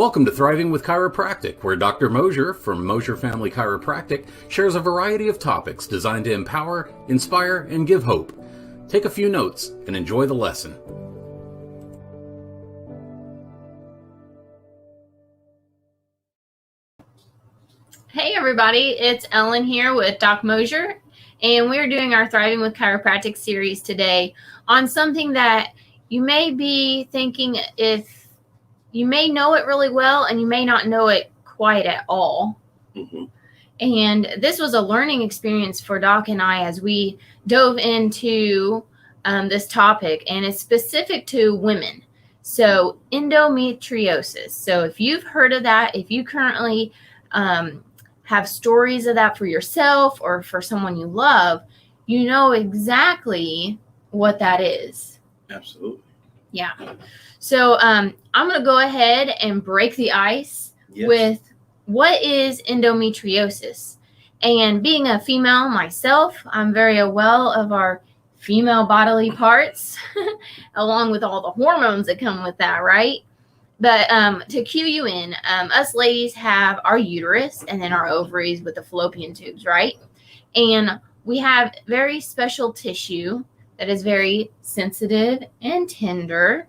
Welcome to Thriving with Chiropractic, where Dr. Mosier from Mosier Family Chiropractic shares a variety of topics designed to empower, inspire, and give hope. Take a few notes and enjoy the lesson. Hey everybody, it's Ellen here with Doc Mosier, and we're doing our Thriving with Chiropractic series today on something that you may be thinking if you may know it really well and you may not know it quite at all. Mm-hmm. And this was a learning experience for Doc and I as we dove into this topic, and it's specific to women. So endometriosis. So if you've heard of that, if you currently have stories of that for yourself or for someone you love, you know exactly what that is. Absolutely. Yeah. So I'm going to go ahead and break the ice with what is endometriosis. And being a female myself, I'm very well of our female bodily parts, along with all the hormones that come with that, right? But to cue you in, us ladies have our uterus and then our ovaries with the fallopian tubes, right? And we have very special tissue that is very sensitive and tender.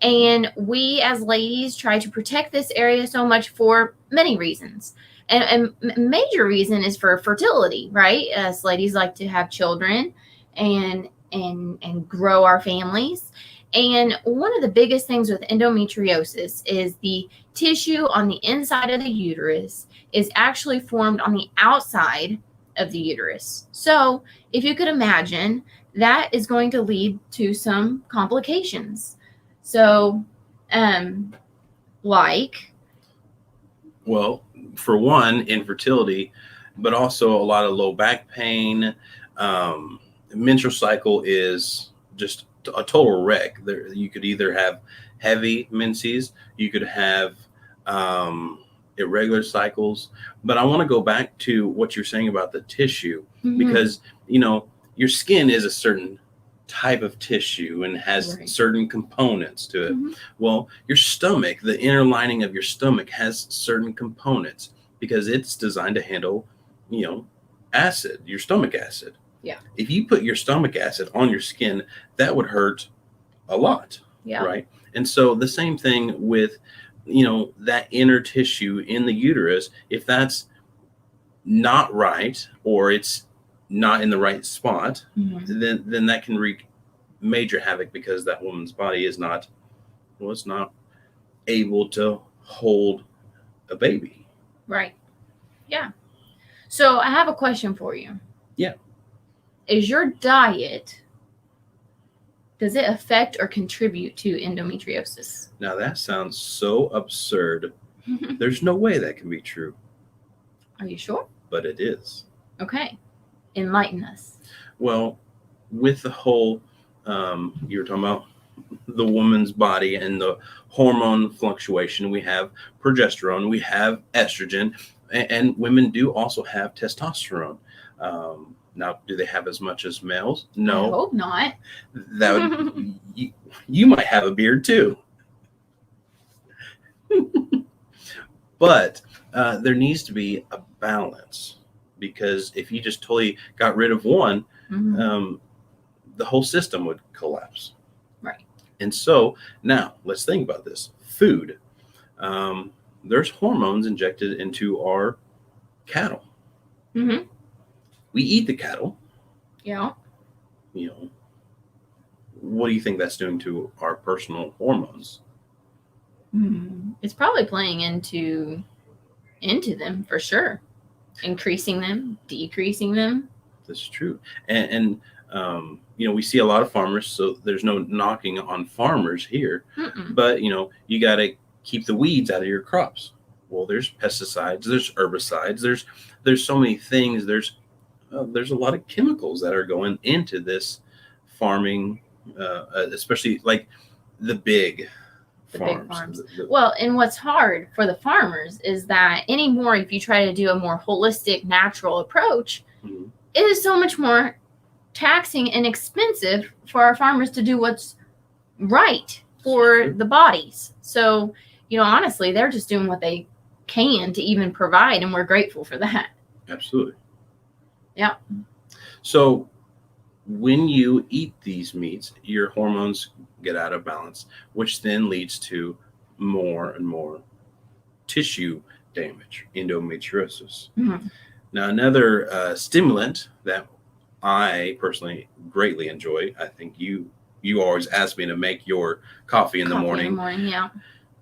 And we as ladies try to protect this area so much for many reasons. And a major reason is for fertility, right? Us ladies like to have children and grow our families. And one of the biggest things with endometriosis is the tissue on the inside of the uterus is actually formed on the outside of the uterus. So if you could imagine, that is going to lead to some complications. So, Well, for one, infertility, but also a lot of low back pain. Menstrual cycle is just a total wreck. There, you could either have heavy menses, you could have irregular cycles. But I want to go back to what you're saying about the tissue, because, you know, your skin is a certain type of tissue and has certain components to it. Well, your stomach, the inner lining of your stomach has certain components because it's designed to handle, you know, acid, your stomach acid. Yeah. If you put your stomach acid on your skin, that would hurt a lot. Yeah. Right. And so the same thing with, you know, that inner tissue in the uterus, if that's not right, or it's not in the right spot, then that can wreak major havoc, because that woman's body is not able to hold a baby. Right. Yeah. So I have a question for you. Yeah. Is your diet, does it affect or contribute to endometriosis? Now that sounds so absurd. There's no way that can be true. Are you sure? But it is. Okay. Enlighten us. Well, with the whole, you were talking about the woman's body and the hormone fluctuation, we have progesterone, we have estrogen, and women do also have testosterone. Now, do they have as much as males? No. I hope not. That would, you might have a beard too. But there needs to be a balance, because if you just totally got rid of one, the whole system would collapse. Right. And so now let's think about this. Food. There's hormones injected into our cattle. We eat the cattle. Yeah. You know, what do you think that's doing to our personal hormones? It's probably playing into them for sure. Increasing them, decreasing them. That's true. And you know, we see a lot of farmers, so there's no knocking on farmers here. But, you know, you got to keep the weeds out of your crops. Well, there's pesticides, there's herbicides, there's so many things. There's a lot of chemicals that are going into this farming, especially like the big farms. Well, and what's hard for the farmers is that anymore, if you try to do a more holistic, natural approach, it is so much more taxing and expensive for our farmers to do what's right for the bodies. So honestly, they're just doing what they can to even provide, and we're grateful for that. Absolutely. Yeah. So when you eat these meats, your hormones get out of balance, which then leads to more and more tissue damage, endometriosis. Mm-hmm. Now, another stimulant that I personally greatly enjoy, I think you always ask me to make your coffee in the morning. Yeah.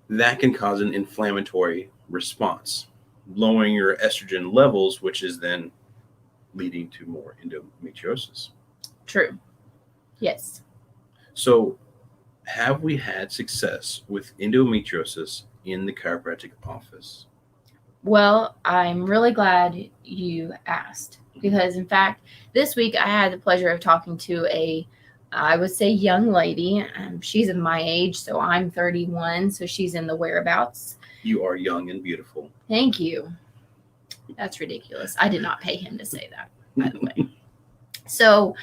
That can cause an inflammatory response, lowering your estrogen levels, which is then leading to more endometriosis. True. Yes. So, have we had success with endometriosis in the chiropractic office? Well, I'm really glad you asked, because in fact, this week I had the pleasure of talking to I would say, young lady. She's of my age, so I'm 31, so she's in the whereabouts. You are young and beautiful. Thank you. That's ridiculous. I did not pay him to say that, by the way. So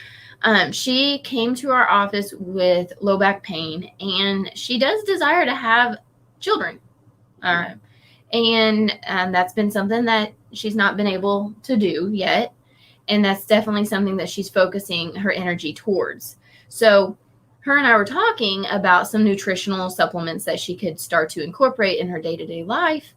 she came to our office with low back pain, and she does desire to have children. And that's been something that she's not been able to do yet. And that's definitely something that she's focusing her energy towards. So her and I were talking about some nutritional supplements that she could start to incorporate in her day-to-day life.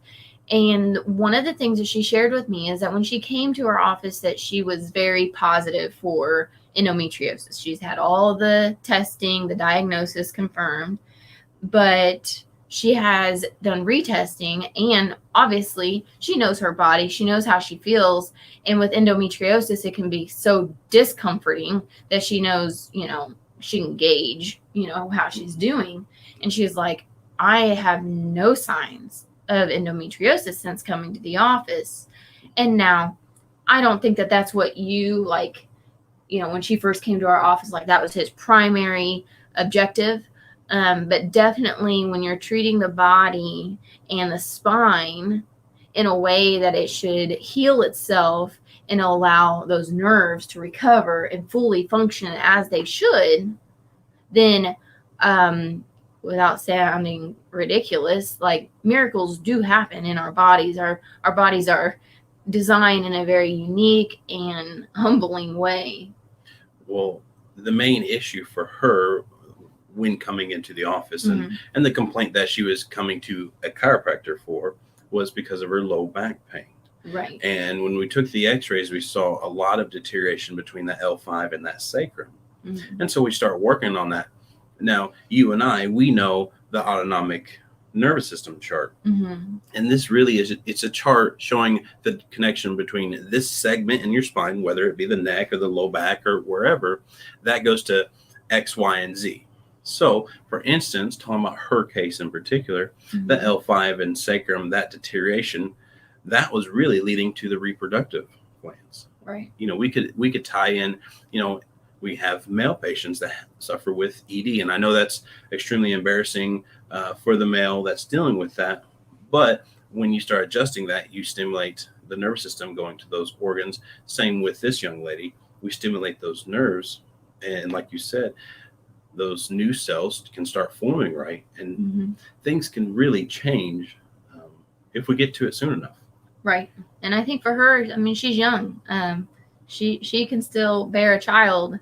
And one of the things that she shared with me is that when she came to our office, that she was very positive for endometriosis. She's had all the testing, the diagnosis confirmed, but she has done retesting, and obviously she knows her body. She knows how she feels. And with endometriosis, it can be so discomforting that she knows, she can gauge, how she's doing. And she's like, I have no signs of endometriosis since coming to the office. And now I don't think that that's what you when she first came to our office, that was his primary objective. But definitely when you're treating the body and the spine in a way that it should heal itself and allow those nerves to recover and fully function as they should, then without sounding ridiculous, miracles do happen in our bodies. Our bodies are designed in a very unique and humbling way. Well, the main issue for her when coming into the office and the complaint that she was coming to a chiropractor for was because of her low back pain. Right. And when we took the x-rays, we saw a lot of deterioration between that L5 and that sacrum. And so we start working on that. Now, you and I, we know the autonomic nervous system chart. And this really it's a chart showing the connection between this segment in your spine, whether it be the neck or the low back or wherever, that goes to X, Y, and Z. So, for instance, talking about her case in particular, the L5 and sacrum, that deterioration, that was really leading to the reproductive glands. Right. We could tie in, we have male patients that suffer with ED, and I know that's extremely embarrassing for the male that's dealing with that. But when you start adjusting that, you stimulate the nervous system going to those organs. Same with this young lady. We stimulate those nerves, and like you said, those new cells can start forming, right? And things can really change if we get to it soon enough. Right. And I think for her, she's young. She can still bear a child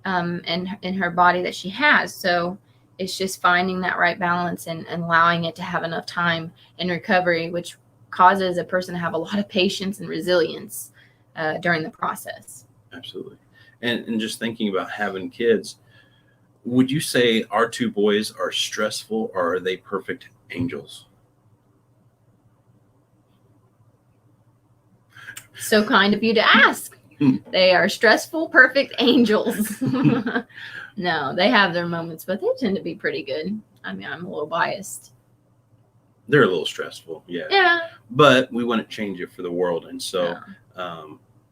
in her body that she has. So it's just finding that right balance and allowing it to have enough time in recovery, which causes a person to have a lot of patience and resilience during the process. Absolutely. And just thinking about having kids, would you say our two boys are stressful, or are they perfect angels? So kind of you to ask. They are stressful, perfect angels. No, they have their moments, but they tend to be pretty good. I'm a little biased. They're a little stressful, yeah. Yeah. But we wouldn't change it for the world. And so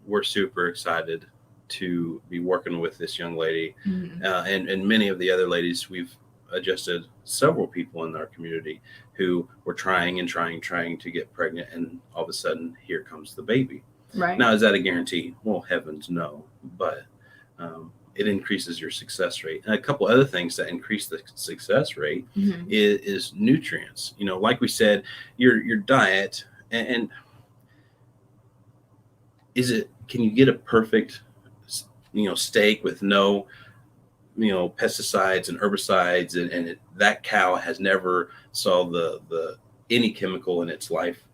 we're super excited to be working with this young lady. And many of the other ladies. We've adjusted several people in our community who were trying to get pregnant, and all of a sudden here comes the baby. Right. Now, is that a guarantee? Well, heavens no. But it increases your success rate. And a couple other things that increase the success rate is nutrients. Like we said, your diet, and can you get a perfect, steak with no, pesticides and herbicides, and that cow has never saw the any chemical in its life?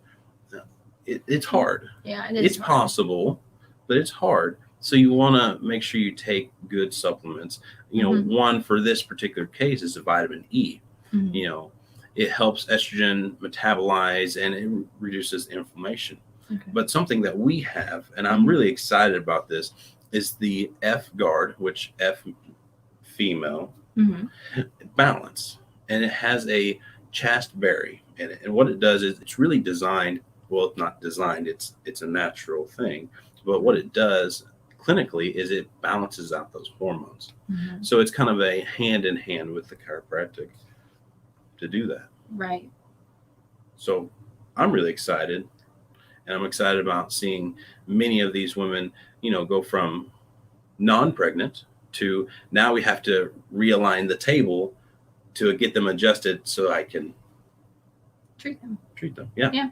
It's hard. Yeah, it's hard. Possible, but it's hard. So you want to make sure you take good supplements. One for this particular case is the vitamin E. It helps estrogen metabolize and it reduces inflammation. Okay. But something that we have, and I'm really excited about this, is the F guard, which F female, balance. And it has a chaste berry in it. And what it does is it's really designed, well, not designed, it's a natural thing. But what it does clinically is it balances out those hormones. So it's kind of a hand in hand with the chiropractic to do that. Right. So I'm really excited, and I'm excited about seeing many of these women, go from non-pregnant to now we have to realign the table to get them adjusted so I can treat them. Yeah.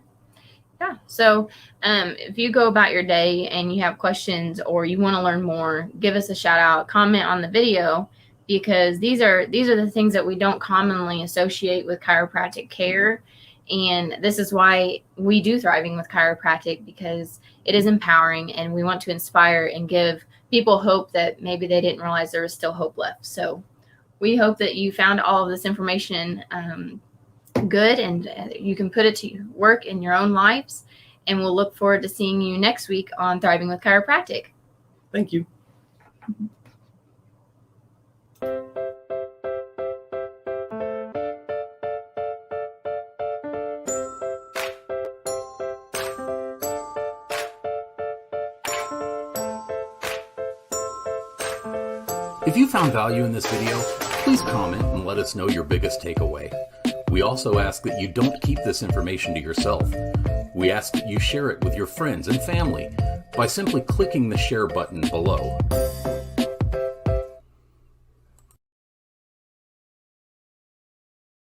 So if you go about your day and you have questions or you want to learn more, give us a shout out, comment on the video, because these are the things that we don't commonly associate with chiropractic care. And this is why we do Thriving with Chiropractic, because it is empowering and we want to inspire and give people hope that maybe they didn't realize there was still hope left. So we hope that you found all of this information good and you can put it to work in your own lives. And we'll look forward to seeing you next week on Thriving with Chiropractic. Thank you. If you found value in this video, please comment and let us know your biggest takeaway. We also ask that you don't keep this information to yourself. We ask that you share it with your friends and family by simply clicking the share button below.